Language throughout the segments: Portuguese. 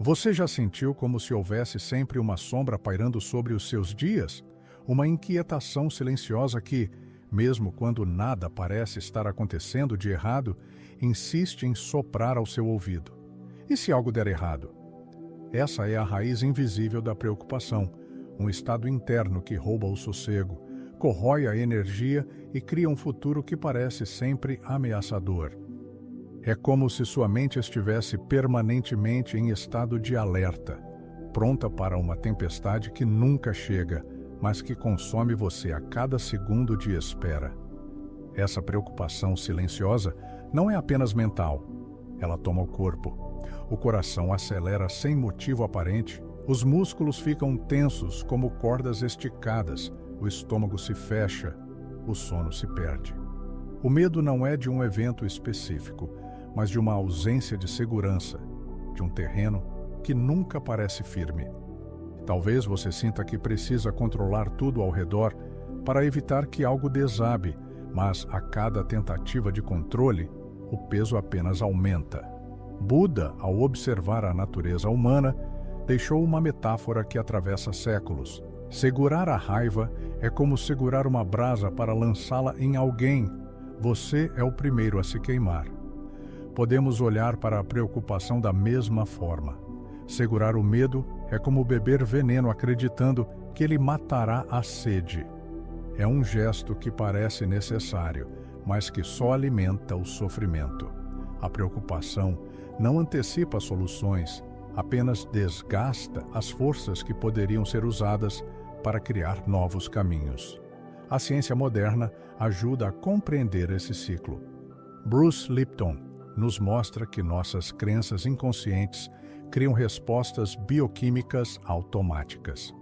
Você já sentiu como se houvesse sempre uma sombra pairando sobre os seus dias? Uma inquietação silenciosa que, mesmo quando nada parece estar acontecendo de errado, insiste em soprar ao seu ouvido. E se algo der errado? Essa é a raiz invisível da preocupação, um estado interno que rouba o sossego, corrói a energia e cria um futuro que parece sempre ameaçador. É como se sua mente estivesse permanentemente em estado de alerta, pronta para uma tempestade que nunca chega, mas que consome você a cada segundo de espera. Essa preocupação silenciosa não é apenas mental, ela toma o corpo. O coração acelera sem motivo aparente, os músculos ficam tensos como cordas esticadas, o estômago se fecha, o sono se perde. O medo não é de um evento específico, mas de uma ausência de segurança, de um terreno que nunca parece firme. Talvez você sinta que precisa controlar tudo ao redor para evitar que algo desabe, mas a cada tentativa de controle, o peso apenas aumenta. Buda, ao observar a natureza humana, deixou uma metáfora que atravessa séculos. Segurar a raiva é como segurar uma brasa para lançá-la em alguém. Você é o primeiro a se queimar. Podemos olhar para a preocupação da mesma forma. Segurar o medo é como beber veneno acreditando que ele matará a sede. É um gesto que parece necessário, mas que só alimenta o sofrimento. A preocupação não antecipa soluções, apenas desgasta as forças que poderiam ser usadas para criar novos caminhos. A ciência moderna ajuda a compreender esse ciclo. Bruce Lipton nos mostra que nossas crenças inconscientes criam respostas bioquímicas automáticas.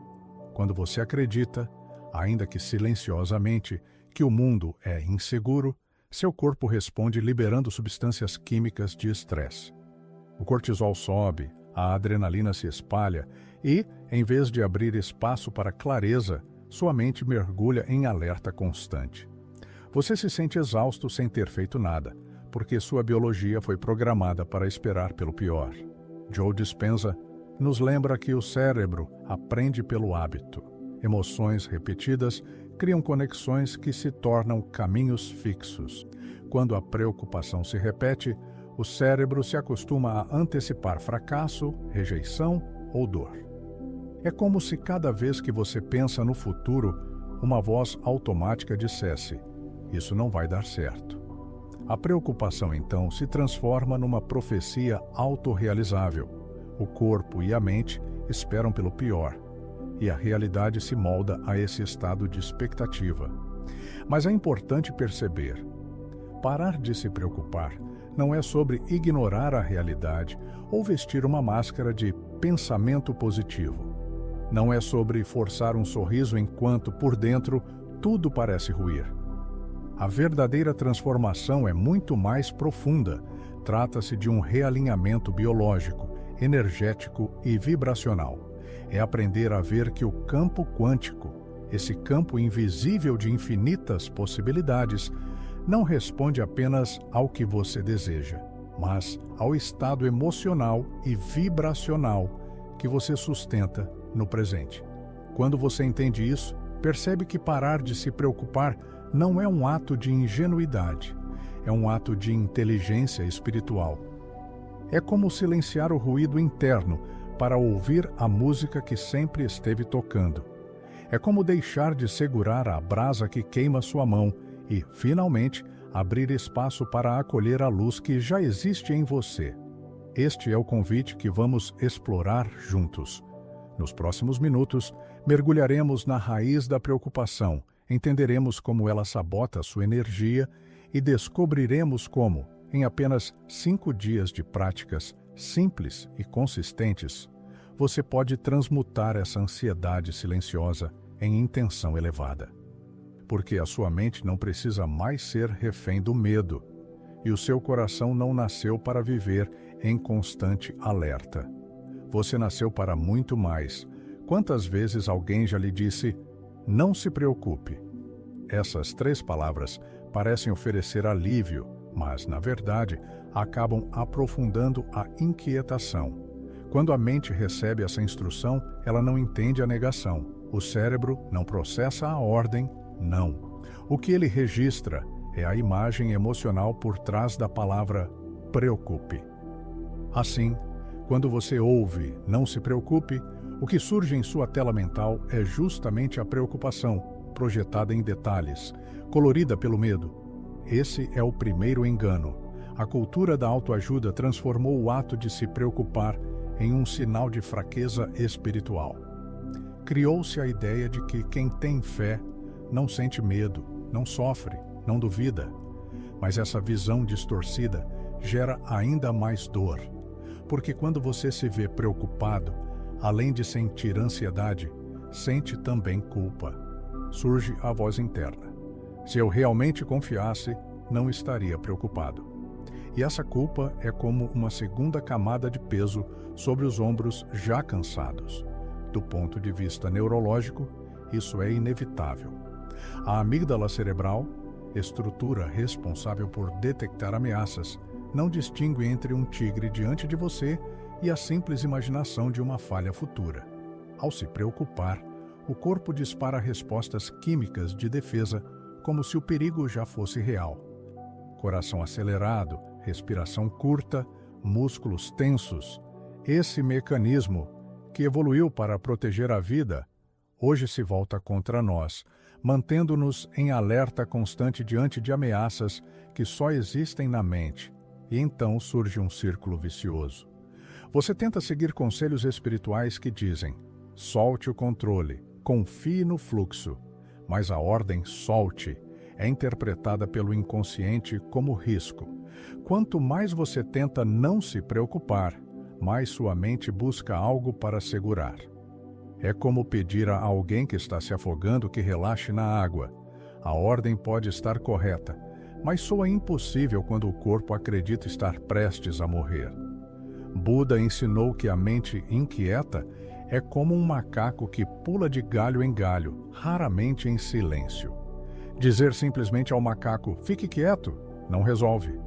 Quando você acredita, ainda que silenciosamente, que o mundo é inseguro, seu corpo responde liberando substâncias químicas de estresse. O cortisol sobe, a adrenalina se espalha e, em vez de abrir espaço para clareza, sua mente mergulha em alerta constante. Você se sente exausto sem ter feito nada, porque sua biologia foi programada para esperar pelo pior. Joe Dispenza nos lembra que o cérebro aprende pelo hábito. Emoções repetidas criam conexões que se tornam caminhos fixos. Quando a preocupação se repete, o cérebro se acostuma a antecipar fracasso, rejeição ou dor. É como se cada vez que você pensa no futuro, uma voz automática dissesse: "Isso não vai dar certo." A preocupação, então, se transforma numa profecia autorrealizável. O corpo e a mente esperam pelo pior, e a realidade se molda a esse estado de expectativa. Mas é importante perceber: parar de se preocupar não é sobre ignorar a realidade ou vestir uma máscara de pensamento positivo. Não é sobre forçar um sorriso enquanto, por dentro, tudo parece ruir. A verdadeira transformação é muito mais profunda. Trata-se de um realinhamento biológico, energético e vibracional. É aprender a ver que o campo quântico, esse campo invisível de infinitas possibilidades, não responde apenas ao que você deseja, mas ao estado emocional e vibracional que você sustenta no presente. Quando você entende isso, percebe que parar de se preocupar não é um ato de ingenuidade, é um ato de inteligência espiritual. É como silenciar o ruído interno para ouvir a música que sempre esteve tocando. É como deixar de segurar a brasa que queima sua mão e, finalmente, abrir espaço para acolher a luz que já existe em você. Este é o convite que vamos explorar juntos. Nos próximos minutos, mergulharemos na raiz da preocupação, entenderemos como ela sabota sua energia e descobriremos como, em apenas 5 dias de práticas simples e consistentes, você pode transmutar essa ansiedade silenciosa em intenção elevada. Porque a sua mente não precisa mais ser refém do medo, e o seu coração não nasceu para viver em constante alerta. Você nasceu para muito mais. Quantas vezes alguém já lhe disse: "Não se preocupe"? Essas 3 palavras parecem oferecer alívio, mas, na verdade, acabam aprofundando a inquietação. Quando a mente recebe essa instrução, ela não entende a negação. O cérebro não processa a ordem, não. O que ele registra é a imagem emocional por trás da palavra preocupe. Assim, quando você ouve não se preocupe, o que surge em sua tela mental é justamente a preocupação, projetada em detalhes, colorida pelo medo. Esse é o primeiro engano. A cultura da autoajuda transformou o ato de se preocupar em um sinal de fraqueza espiritual. Criou-se a ideia de que quem tem fé não sente medo, não sofre, não duvida. Mas essa visão distorcida gera ainda mais dor, porque quando você se vê preocupado, além de sentir ansiedade, sente também culpa. Surge a voz interna. Se eu realmente confiasse, não estaria preocupado. E essa culpa é como uma segunda camada de peso sobre os ombros já cansados. Do ponto de vista neurológico, isso é inevitável. A amígdala cerebral, estrutura responsável por detectar ameaças, não distingue entre um tigre diante de você e a simples imaginação de uma falha futura. Ao se preocupar, o corpo dispara respostas químicas de defesa, como se o perigo já fosse real. Coração acelerado, respiração curta, músculos tensos. Esse mecanismo, que evoluiu para proteger a vida, hoje se volta contra nós, mantendo-nos em alerta constante diante de ameaças que só existem na mente. E então surge um círculo vicioso. Você tenta seguir conselhos espirituais que dizem: solte o controle, confie no fluxo. Mas a ordem solte é interpretada pelo inconsciente como risco. Quanto mais você tenta não se preocupar, mais sua mente busca algo para segurar. É como pedir a alguém que está se afogando que relaxe na água. A ordem pode estar correta, mas soa impossível quando o corpo acredita estar prestes a morrer. Buda ensinou que a mente inquieta é como um macaco que pula de galho em galho, raramente em silêncio. Dizer simplesmente ao macaco, fique quieto, não resolve.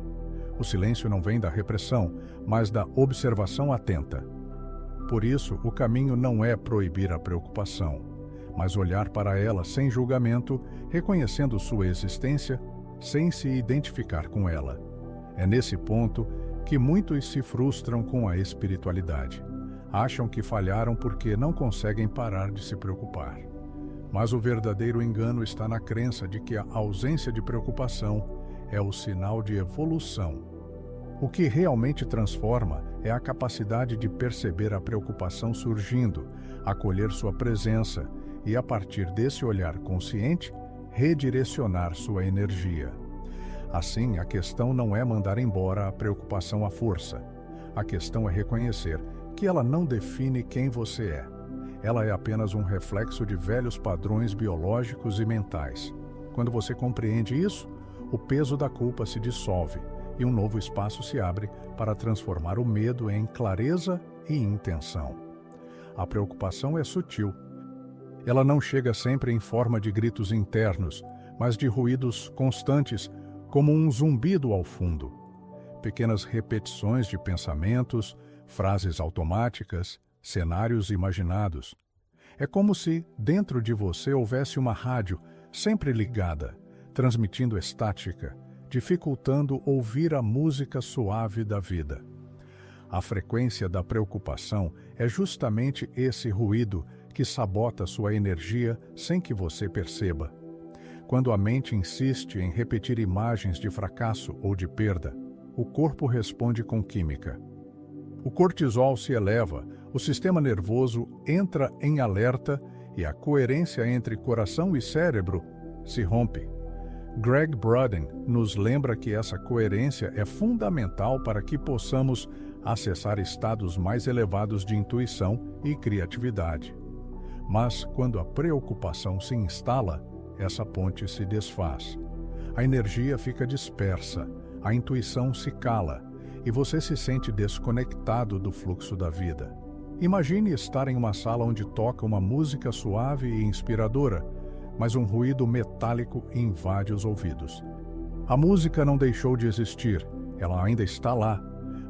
O silêncio não vem da repressão, mas da observação atenta. Por isso, o caminho não é proibir a preocupação, mas olhar para ela sem julgamento, reconhecendo sua existência, sem se identificar com ela. É nesse ponto que muitos se frustram com a espiritualidade. Acham que falharam porque não conseguem parar de se preocupar. Mas o verdadeiro engano está na crença de que a ausência de preocupação é o sinal de evolução. O que realmente transforma é a capacidade de perceber a preocupação surgindo, acolher sua presença e, a partir desse olhar consciente, redirecionar sua energia. Assim, a questão não é mandar embora a preocupação à força. A questão é reconhecer que ela não define quem você é. Ela é apenas um reflexo de velhos padrões biológicos e mentais. Quando você compreende isso, o peso da culpa se dissolve e um novo espaço se abre para transformar o medo em clareza e intenção. A preocupação é sutil. Ela não chega sempre em forma de gritos internos, mas de ruídos constantes, como um zumbido ao fundo. Pequenas repetições de pensamentos, frases automáticas, cenários imaginados. É como se dentro de você houvesse uma rádio sempre ligada, transmitindo estática, dificultando ouvir a música suave da vida. A frequência da preocupação é justamente esse ruído que sabota sua energia sem que você perceba. Quando a mente insiste em repetir imagens de fracasso ou de perda, o corpo responde com química. O cortisol se eleva, o sistema nervoso entra em alerta e a coerência entre coração e cérebro se rompe. Greg Braden nos lembra que essa coerência é fundamental para que possamos acessar estados mais elevados de intuição e criatividade. Mas, quando a preocupação se instala, essa ponte se desfaz. A energia fica dispersa, a intuição se cala e você se sente desconectado do fluxo da vida. Imagine estar em uma sala onde toca uma música suave e inspiradora, mas um ruído metálico invade os ouvidos. A música não deixou de existir, ela ainda está lá,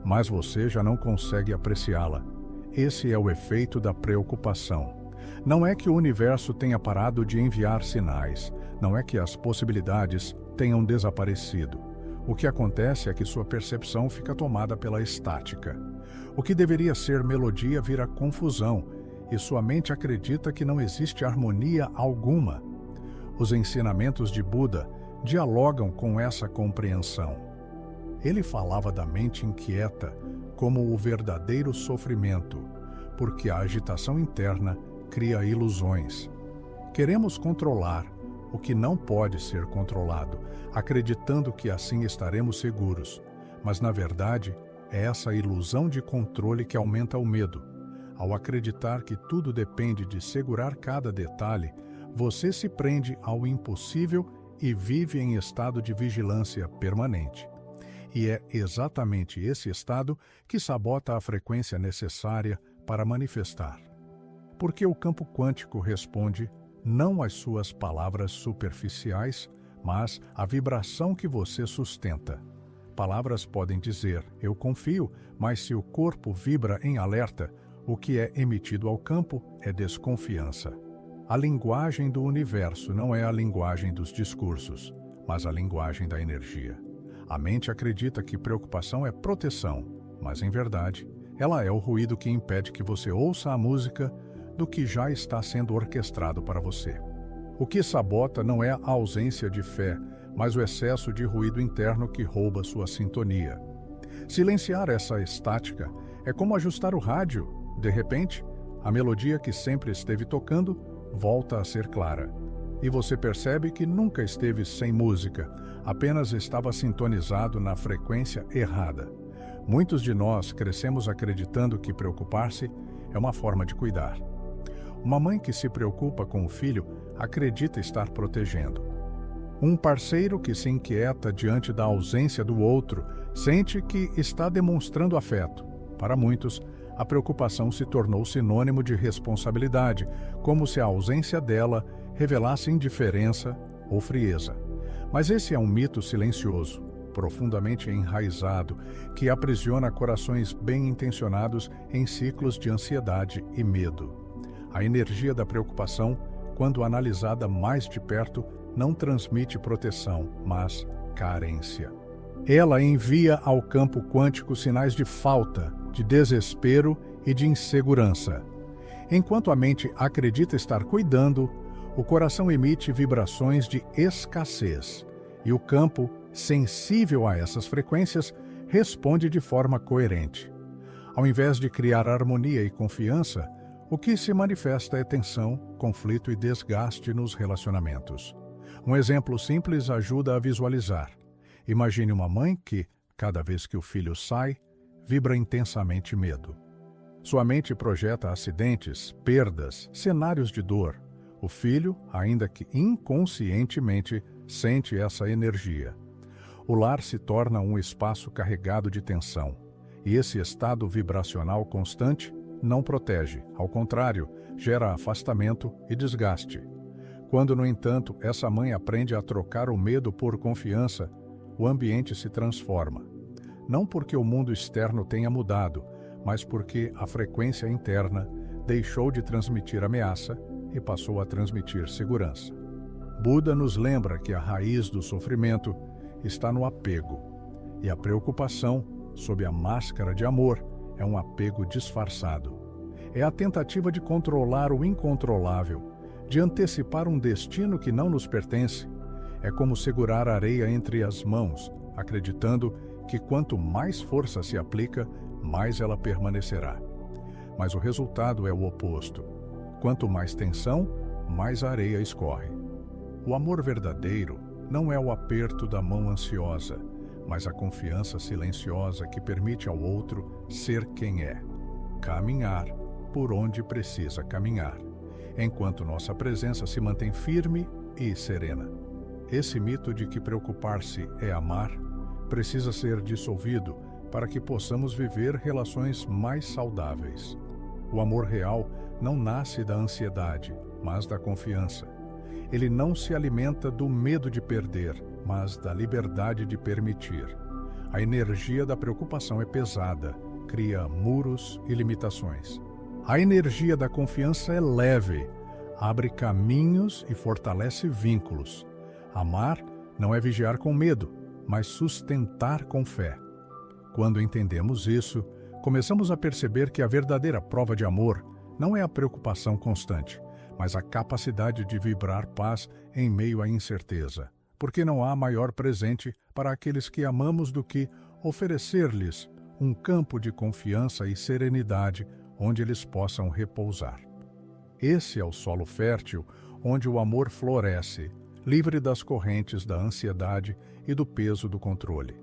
mas você já não consegue apreciá-la. Esse é o efeito da preocupação. Não é que o universo tenha parado de enviar sinais, não é que as possibilidades tenham desaparecido. O que acontece é que sua percepção fica tomada pela estática. O que deveria ser melodia vira confusão, e sua mente acredita que não existe harmonia alguma. Os ensinamentos de Buda dialogam com essa compreensão. Ele falava da mente inquieta como o verdadeiro sofrimento, porque a agitação interna cria ilusões. Queremos controlar o que não pode ser controlado, acreditando que assim estaremos seguros. Mas, na verdade, é essa ilusão de controle que aumenta o medo. Ao acreditar que tudo depende de segurar cada detalhe, você se prende ao impossível e vive em estado de vigilância permanente. E é exatamente esse estado que sabota a frequência necessária para manifestar. Porque o campo quântico responde não às suas palavras superficiais, mas à vibração que você sustenta. Palavras podem dizer, eu confio, mas se o corpo vibra em alerta, o que é emitido ao campo é desconfiança. A linguagem do universo não é a linguagem dos discursos, mas a linguagem da energia. A mente acredita que preocupação é proteção, mas em verdade, ela é o ruído que impede que você ouça a música do que já está sendo orquestrado para você. O que sabota não é a ausência de fé, mas o excesso de ruído interno que rouba sua sintonia. Silenciar essa estática é como ajustar o rádio. De repente, a melodia que sempre esteve tocando volta a ser clara. E você percebe que nunca esteve sem música, apenas estava sintonizado na frequência errada. Muitos de nós crescemos acreditando que preocupar-se é uma forma de cuidar. Uma mãe que se preocupa com o filho acredita estar protegendo. Um parceiro que se inquieta diante da ausência do outro sente que está demonstrando afeto. Para muitos, a preocupação se tornou sinônimo de responsabilidade, como se a ausência dela revelasse indiferença ou frieza. Mas esse é um mito silencioso, profundamente enraizado, que aprisiona corações bem-intencionados em ciclos de ansiedade e medo. A energia da preocupação, quando analisada mais de perto, não transmite proteção, mas carência. Ela envia ao campo quântico sinais de falta, de desespero e de insegurança. Enquanto a mente acredita estar cuidando, o coração emite vibrações de escassez, e o campo, sensível a essas frequências, responde de forma coerente. Ao invés de criar harmonia e confiança, o que se manifesta é tensão, conflito e desgaste nos relacionamentos. Um exemplo simples ajuda a visualizar. Imagine uma mãe que, cada vez que o filho sai, vibra intensamente medo. Sua mente projeta acidentes, perdas, cenários de dor. O filho, ainda que inconscientemente, sente essa energia. O lar se torna um espaço carregado de tensão, e esse estado vibracional constante não protege, ao contrário, gera afastamento e desgaste. Quando, no entanto, essa mãe aprende a trocar o medo por confiança, o ambiente se transforma. Não porque o mundo externo tenha mudado, mas porque a frequência interna deixou de transmitir ameaça e passou a transmitir segurança. Buda nos lembra que a raiz do sofrimento está no apego, e a preocupação, sob a máscara de amor, é um apego disfarçado. É a tentativa de controlar o incontrolável, de antecipar um destino que não nos pertence. É como segurar a areia entre as mãos, acreditando que quanto mais força se aplica, mais ela permanecerá. Mas o resultado é o oposto. Quanto mais tensão, mais a areia escorre. O amor verdadeiro não é o aperto da mão ansiosa, mas a confiança silenciosa que permite ao outro ser quem é. Caminhar por onde precisa caminhar, enquanto nossa presença se mantém firme e serena. Esse mito de que preocupar-se é amar precisa ser dissolvido para que possamos viver relações mais saudáveis. O amor real não nasce da ansiedade, mas da confiança. Ele não se alimenta do medo de perder, mas da liberdade de permitir. A energia da preocupação é pesada, cria muros e limitações. A energia da confiança é leve, abre caminhos e fortalece vínculos. Amar não é vigiar com medo, mas sustentar com fé. Quando entendemos isso, começamos a perceber que a verdadeira prova de amor não é a preocupação constante, mas a capacidade de vibrar paz em meio à incerteza, porque não há maior presente para aqueles que amamos do que oferecer-lhes um campo de confiança e serenidade onde eles possam repousar. Esse é o solo fértil onde o amor floresce, livre das correntes da ansiedade e do peso do controle.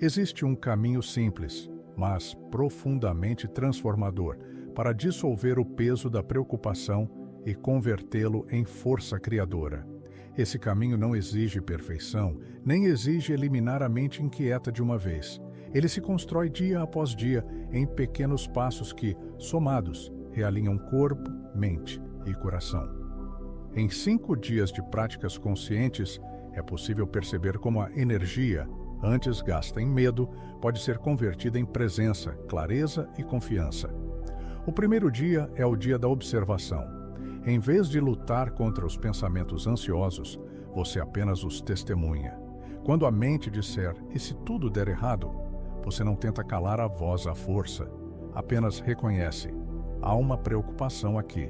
Existe um caminho simples, mas profundamente transformador, para dissolver o peso da preocupação e convertê-lo em força criadora. Esse caminho não exige perfeição, nem exige eliminar a mente inquieta de uma vez. Ele se constrói dia após dia em pequenos passos que, somados, realinham corpo, mente e coração. Em 5 dias de práticas conscientes, é possível perceber como a energia, antes gasta em medo, pode ser convertida em presença, clareza e confiança. O primeiro dia é o dia da observação. Em vez de lutar contra os pensamentos ansiosos, você apenas os testemunha. Quando a mente disser, e se tudo der errado, você não tenta calar a voz à força, apenas reconhece, há uma preocupação aqui.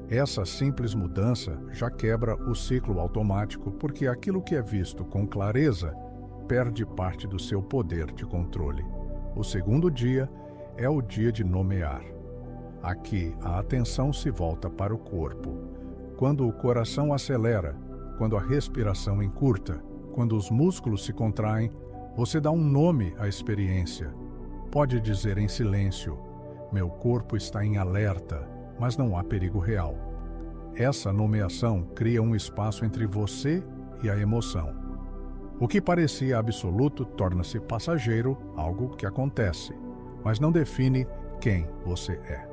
Essa simples mudança já quebra o ciclo automático, porque aquilo que é visto com clareza perde parte do seu poder de controle. O segundo dia é o dia de nomear. Aqui, a atenção se volta para o corpo. Quando o coração acelera, quando a respiração encurta, quando os músculos se contraem, você dá um nome à experiência. Pode dizer em silêncio, meu corpo está em alerta, mas não há perigo real. Essa nomeação cria um espaço entre você e a emoção. O que parecia absoluto torna-se passageiro, algo que acontece, mas não define quem você é.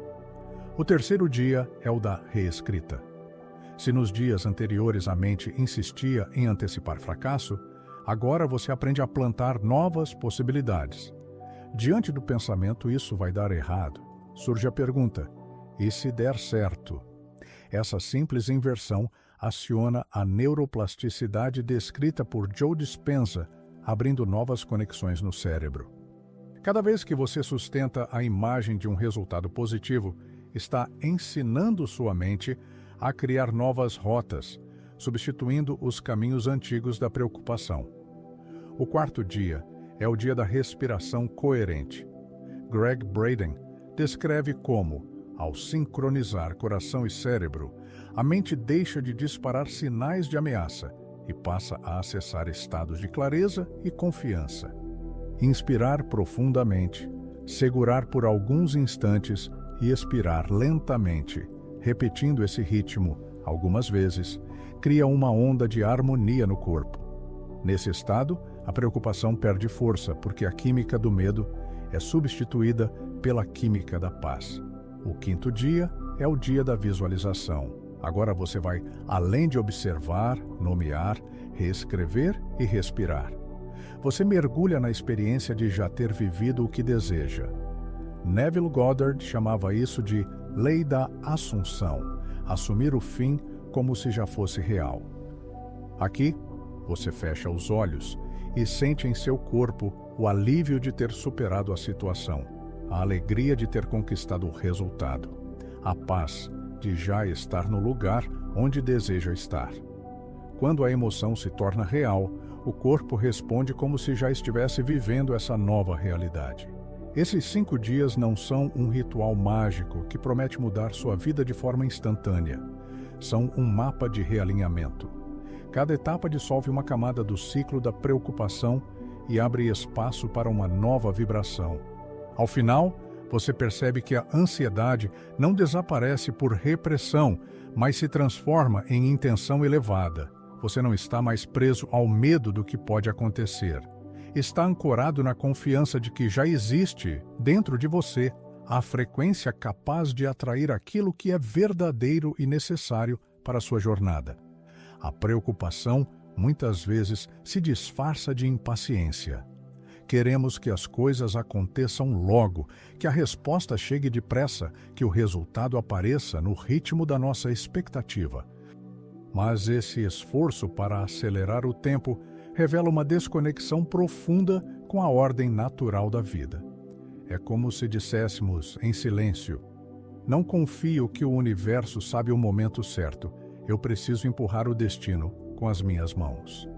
O terceiro dia é o da reescrita. Se nos dias anteriores a mente insistia em antecipar fracasso, agora você aprende a plantar novas possibilidades. Diante do pensamento, isso vai dar errado. Surge a pergunta, e se der certo? Essa simples inversão aciona a neuroplasticidade descrita por Joe Dispenza, abrindo novas conexões no cérebro. Cada vez que você sustenta a imagem de um resultado positivo, está ensinando sua mente a criar novas rotas, substituindo os caminhos antigos da preocupação. O quarto dia é o dia da respiração coerente. Greg Braden descreve como, ao sincronizar coração e cérebro, a mente deixa de disparar sinais de ameaça e passa a acessar estados de clareza e confiança. Inspirar profundamente, segurar por alguns instantes e expirar lentamente, repetindo esse ritmo algumas vezes, cria uma onda de harmonia no corpo. Nesse estado, a preocupação perde força porque a química do medo é substituída pela química da paz. O quinto dia é o dia da visualização. Agora você vai além de observar, nomear, reescrever e respirar. Você mergulha na experiência de já ter vivido o que deseja. Neville Goddard chamava isso de lei da assunção, assumir o fim como se já fosse real. Aqui, você fecha os olhos e sente em seu corpo o alívio de ter superado a situação, a alegria de ter conquistado o resultado, a paz de já estar no lugar onde deseja estar. Quando a emoção se torna real, o corpo responde como se já estivesse vivendo essa nova realidade. Esses 5 dias não são um ritual mágico que promete mudar sua vida de forma instantânea. São um mapa de realinhamento. Cada etapa dissolve uma camada do ciclo da preocupação e abre espaço para uma nova vibração. Ao final, você percebe que a ansiedade não desaparece por repressão, mas se transforma em intenção elevada. Você não está mais preso ao medo do que pode acontecer. Está ancorado na confiança de que já existe, dentro de você, a frequência capaz de atrair aquilo que é verdadeiro e necessário para a sua jornada. A preocupação, muitas vezes, se disfarça de impaciência. Queremos que as coisas aconteçam logo, que a resposta chegue depressa, que o resultado apareça no ritmo da nossa expectativa. Mas esse esforço para acelerar o tempo revela uma desconexão profunda com a ordem natural da vida. É como se disséssemos, em silêncio: não confio que o universo sabe o momento certo. Eu preciso empurrar o destino com as minhas mãos.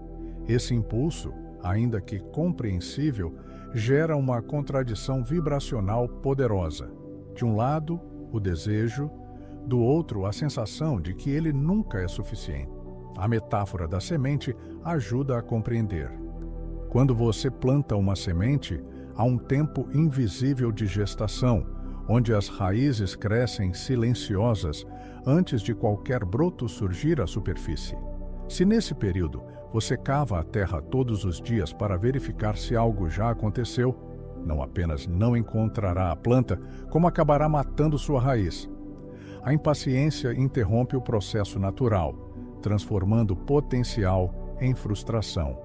Esse impulso, ainda que compreensível, gera uma contradição vibracional poderosa. De um lado, o desejo, do outro, a sensação de que ele nunca é suficiente. A metáfora da semente ajuda a compreender. Quando você planta uma semente, há um tempo invisível de gestação, onde as raízes crescem silenciosas antes de qualquer broto surgir à superfície. Se nesse período você cava a terra todos os dias para verificar se algo já aconteceu, não apenas não encontrará a planta, como acabará matando sua raiz. A impaciência interrompe o processo natural, transformando potencial em frustração.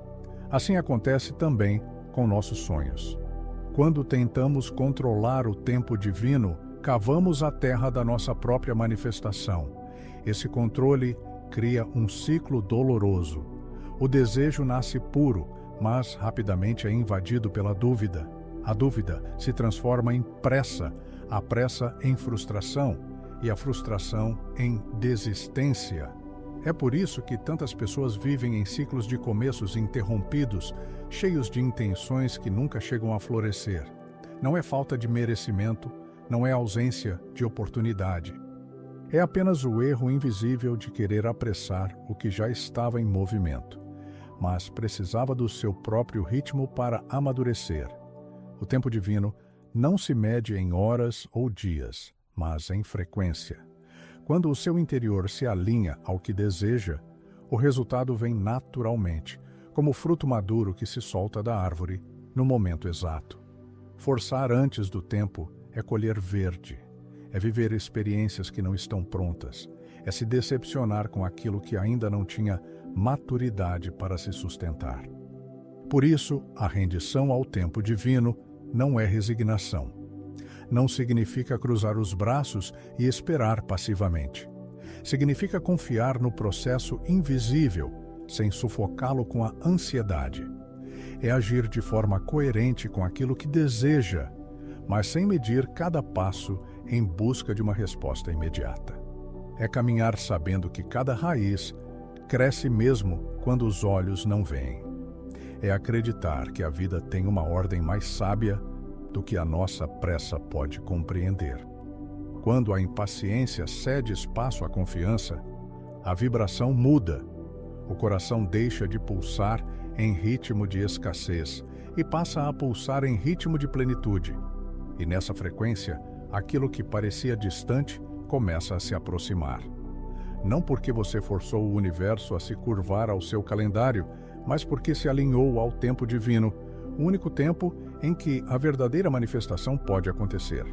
Assim acontece também com nossos sonhos. Quando tentamos controlar o tempo divino, cavamos a terra da nossa própria manifestação. Esse controle cria um ciclo doloroso. O desejo nasce puro, mas rapidamente é invadido pela dúvida. A dúvida se transforma em pressa, a pressa em frustração e a frustração em desistência. É por isso que tantas pessoas vivem em ciclos de começos interrompidos, cheios de intenções que nunca chegam a florescer. Não é falta de merecimento, não é ausência de oportunidade. É apenas o erro invisível de querer apressar o que já estava em movimento, mas precisava do seu próprio ritmo para amadurecer. O tempo divino não se mede em horas ou dias, mas em frequência. Quando o seu interior se alinha ao que deseja, o resultado vem naturalmente, como o fruto maduro que se solta da árvore no momento exato. Forçar antes do tempo é colher verde, é viver experiências que não estão prontas, é se decepcionar com aquilo que ainda não tinha maturidade para se sustentar. Por isso, a rendição ao tempo divino não é resignação. Não significa cruzar os braços e esperar passivamente. Significa confiar no processo invisível, sem sufocá-lo com a ansiedade. É agir de forma coerente com aquilo que deseja, mas sem medir cada passo em busca de uma resposta imediata. É caminhar sabendo que cada raiz cresce mesmo quando os olhos não veem. É acreditar que a vida tem uma ordem mais sábia do que a nossa pressa pode compreender. Quando a impaciência cede espaço à confiança, a vibração muda. O coração deixa de pulsar em ritmo de escassez e passa a pulsar em ritmo de plenitude. E nessa frequência, aquilo que parecia distante começa a se aproximar. Não porque você forçou o universo a se curvar ao seu calendário, mas porque se alinhou ao tempo divino, o único tempo em que a verdadeira manifestação pode acontecer.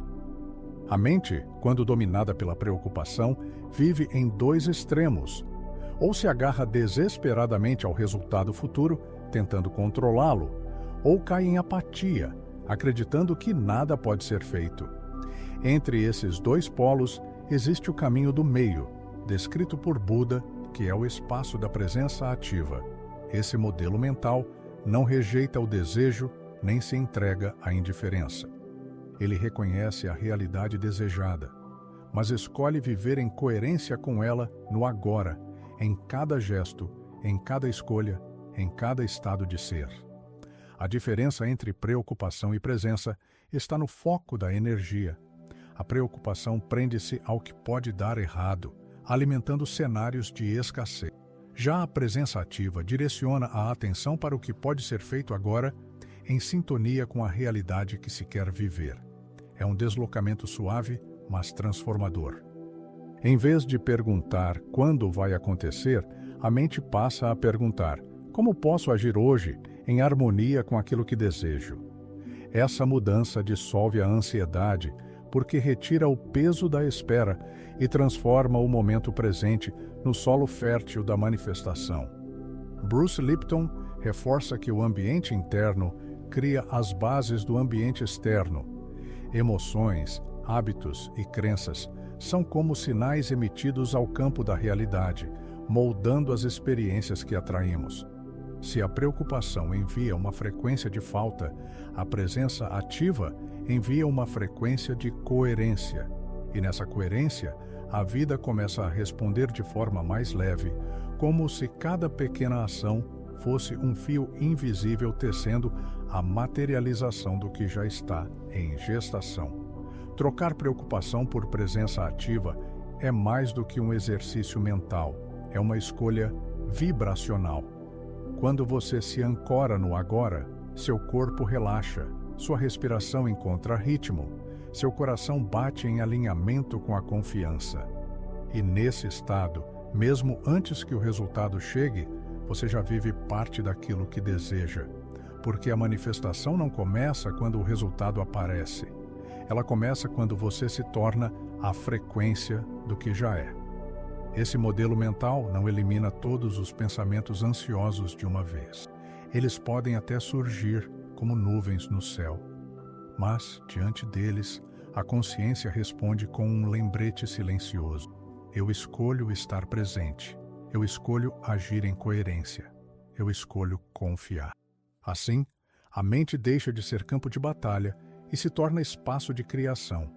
A mente, quando dominada pela preocupação, vive em dois extremos. Ou se agarra desesperadamente ao resultado futuro, tentando controlá-lo, ou cai em apatia, acreditando que nada pode ser feito. Entre esses dois polos existe o caminho do meio, descrito por Buda, que é o espaço da presença ativa. Esse modelo mental não rejeita o desejo nem se entrega à indiferença. Ele reconhece a realidade desejada, mas escolhe viver em coerência com ela no agora, em cada gesto, em cada escolha, em cada estado de ser. A diferença entre preocupação e presença está no foco da energia. A preocupação prende-se ao que pode dar errado, alimentando cenários de escassez. Já a presença ativa direciona a atenção para o que pode ser feito agora, em sintonia com a realidade que se quer viver. É um deslocamento suave, mas transformador. Em vez de perguntar quando vai acontecer, a mente passa a perguntar: como posso agir hoje em harmonia com aquilo que desejo? Essa mudança dissolve a ansiedade, porque retira o peso da espera e transforma o momento presente no solo fértil da manifestação. Bruce Lipton reforça que o ambiente interno cria as bases do ambiente externo. Emoções, hábitos e crenças são como sinais emitidos ao campo da realidade, moldando as experiências que atraímos. Se a preocupação envia uma frequência de falta, a presença ativa envia uma frequência de coerência. E nessa coerência, a vida começa a responder de forma mais leve, como se cada pequena ação fosse um fio invisível tecendo a materialização do que já está em gestação. Trocar preocupação por presença ativa é mais do que um exercício mental, é uma escolha vibracional. Quando você se ancora no agora, seu corpo relaxa, sua respiração encontra ritmo, seu coração bate em alinhamento com a confiança. E nesse estado, mesmo antes que o resultado chegue, você já vive parte daquilo que deseja, porque a manifestação não começa quando o resultado aparece. Ela começa quando você se torna a frequência do que já é. Esse modelo mental não elimina todos os pensamentos ansiosos de uma vez. Eles podem até surgir como nuvens no céu. Mas, diante deles, a consciência responde com um lembrete silencioso. Eu escolho estar presente. Eu escolho agir em coerência. Eu escolho confiar. Assim, a mente deixa de ser campo de batalha e se torna espaço de criação.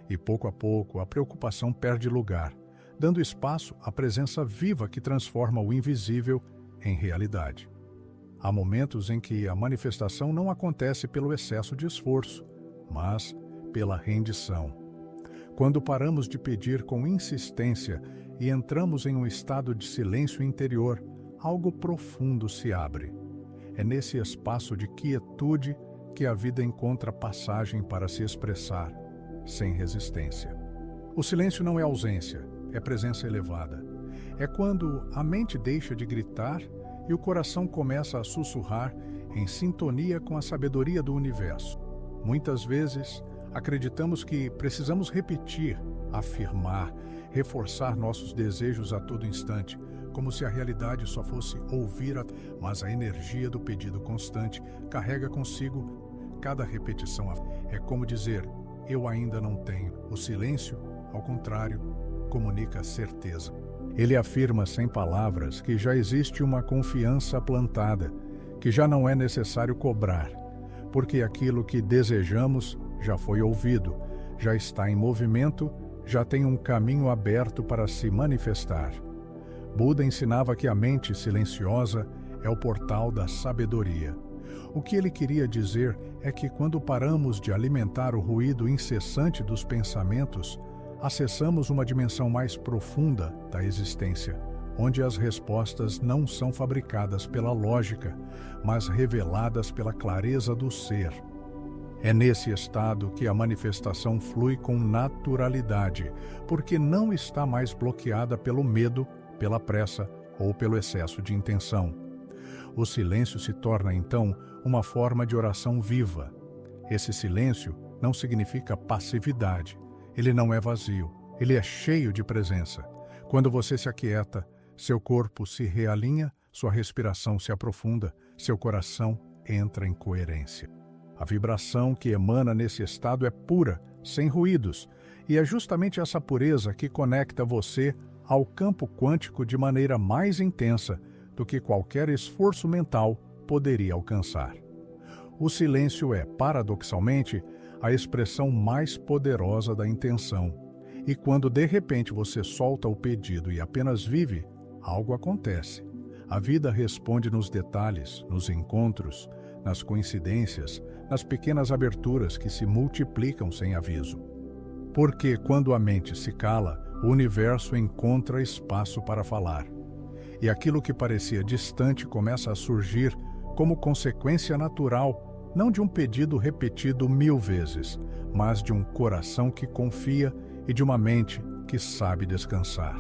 E pouco a pouco, a preocupação perde lugar, dando espaço à presença viva que transforma o invisível em realidade. Há momentos em que a manifestação não acontece pelo excesso de esforço, mas pela rendição. Quando paramos de pedir com insistência e entramos em um estado de silêncio interior, algo profundo se abre. É nesse espaço de quietude que a vida encontra passagem para se expressar, sem resistência. O silêncio não é ausência, é presença elevada. É quando a mente deixa de gritar e o coração começa a sussurrar em sintonia com a sabedoria do universo. Muitas vezes, acreditamos que precisamos repetir, afirmar, reforçar nossos desejos a todo instante, como se a realidade só fosse ouvir, mas a energia do pedido constante carrega consigo cada repetição. É como dizer, eu ainda não tenho. O silêncio, ao contrário, comunica certeza. Ele afirma sem palavras que já existe uma confiança plantada, que já não é necessário cobrar, porque aquilo que desejamos já foi ouvido, já está em movimento, já tem um caminho aberto para se manifestar. Buda ensinava que a mente silenciosa é o portal da sabedoria. O que ele queria dizer é que quando paramos de alimentar o ruído incessante dos pensamentos, acessamos uma dimensão mais profunda da existência, onde as respostas não são fabricadas pela lógica, mas reveladas pela clareza do ser. É nesse estado que a manifestação flui com naturalidade, porque não está mais bloqueada pelo medo, pela pressa ou pelo excesso de intenção. O silêncio se torna, então, uma forma de oração viva. Esse silêncio não significa passividade. Ele não é vazio. Ele é cheio de presença. Quando você se aquieta, seu corpo se realinha, sua respiração se aprofunda, seu coração entra em coerência. A vibração que emana nesse estado é pura, sem ruídos, e é justamente essa pureza que conecta você ao campo quântico de maneira mais intensa do que qualquer esforço mental poderia alcançar. O silêncio é, paradoxalmente, a expressão mais poderosa da intenção. E quando de repente você solta o pedido e apenas vive, algo acontece. A vida responde nos detalhes, nos encontros, nas coincidências, nas pequenas aberturas que se multiplicam sem aviso. Porque quando a mente se cala, o universo encontra espaço para falar. E aquilo que parecia distante começa a surgir como consequência natural, não de um pedido repetido 1000 vezes, mas de um coração que confia e de uma mente que sabe descansar.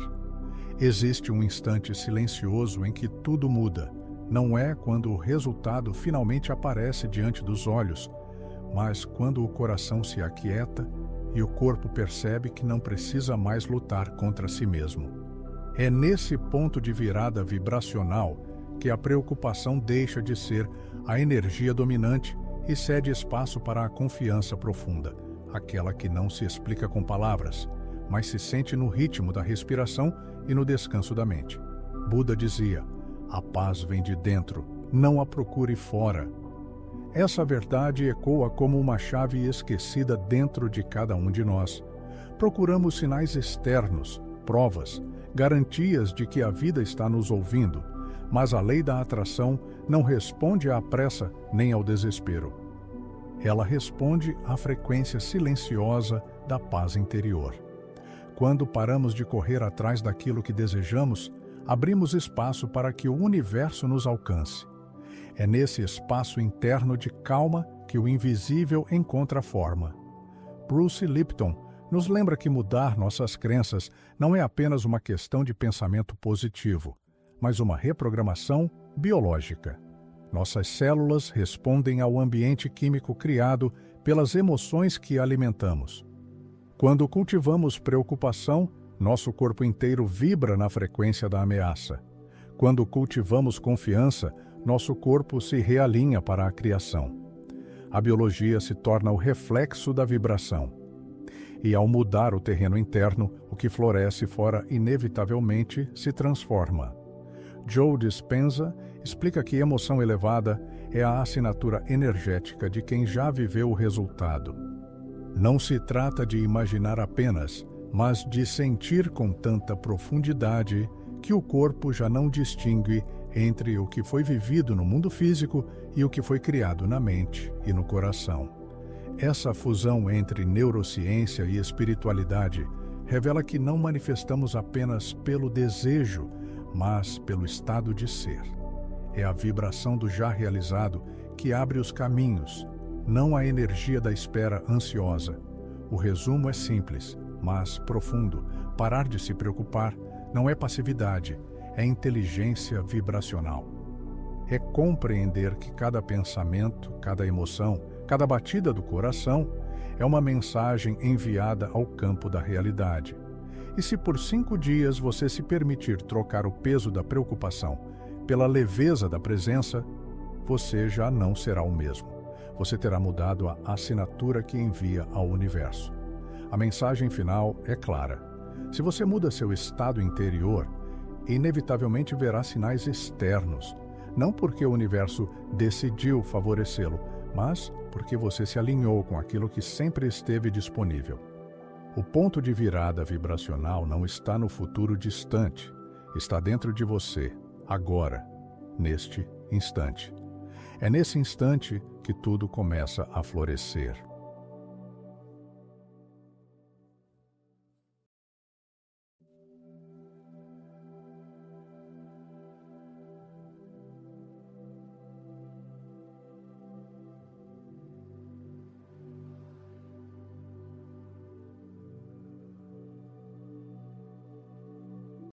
Existe um instante silencioso em que tudo muda. Não é quando o resultado finalmente aparece diante dos olhos, mas quando o coração se aquieta e o corpo percebe que não precisa mais lutar contra si mesmo. É nesse ponto de virada vibracional que a preocupação deixa de ser a energia dominante e cede espaço para a confiança profunda, aquela que não se explica com palavras, mas se sente no ritmo da respiração e no descanso da mente. Buda dizia: a paz vem de dentro, não a procure fora. Essa verdade ecoa como uma chave esquecida dentro de cada um de nós. Procuramos sinais externos, provas, garantias de que a vida está nos ouvindo, mas a lei da atração não responde à pressa nem ao desespero. Ela responde à frequência silenciosa da paz interior. Quando paramos de correr atrás daquilo que desejamos, abrimos espaço para que o universo nos alcance. É nesse espaço interno de calma que o invisível encontra forma. Bruce Lipton nos lembra que mudar nossas crenças não é apenas uma questão de pensamento positivo, mas uma reprogramação biológica. Nossas células respondem ao ambiente químico criado pelas emoções que alimentamos. Quando cultivamos preocupação, nosso corpo inteiro vibra na frequência da ameaça. Quando cultivamos confiança, nosso corpo se realinha para a criação. A biologia se torna o reflexo da vibração. E ao mudar o terreno interno, o que floresce fora inevitavelmente se transforma. Joe Dispenza explica que emoção elevada é a assinatura energética de quem já viveu o resultado. Não se trata de imaginar apenas, mas de sentir com tanta profundidade que o corpo já não distingue entre o que foi vivido no mundo físico e o que foi criado na mente e no coração. Essa fusão entre neurociência e espiritualidade revela que não manifestamos apenas pelo desejo, mas pelo estado de ser. É a vibração do já realizado que abre os caminhos, não a energia da espera ansiosa. O resumo é simples, mas profundo. Parar de se preocupar não é passividade, é inteligência vibracional. É compreender que cada pensamento, cada emoção, cada batida do coração é uma mensagem enviada ao campo da realidade. E se por 5 dias você se permitir trocar o peso da preocupação pela leveza da presença, você já não será o mesmo. Você terá mudado a assinatura que envia ao universo. A mensagem final é clara. Se você muda seu estado interior, inevitavelmente verá sinais externos, não porque o universo decidiu favorecê-lo, mas porque você se alinhou com aquilo que sempre esteve disponível. O ponto de virada vibracional não está no futuro distante, está dentro de você, agora, neste instante. É nesse instante que tudo começa a florescer.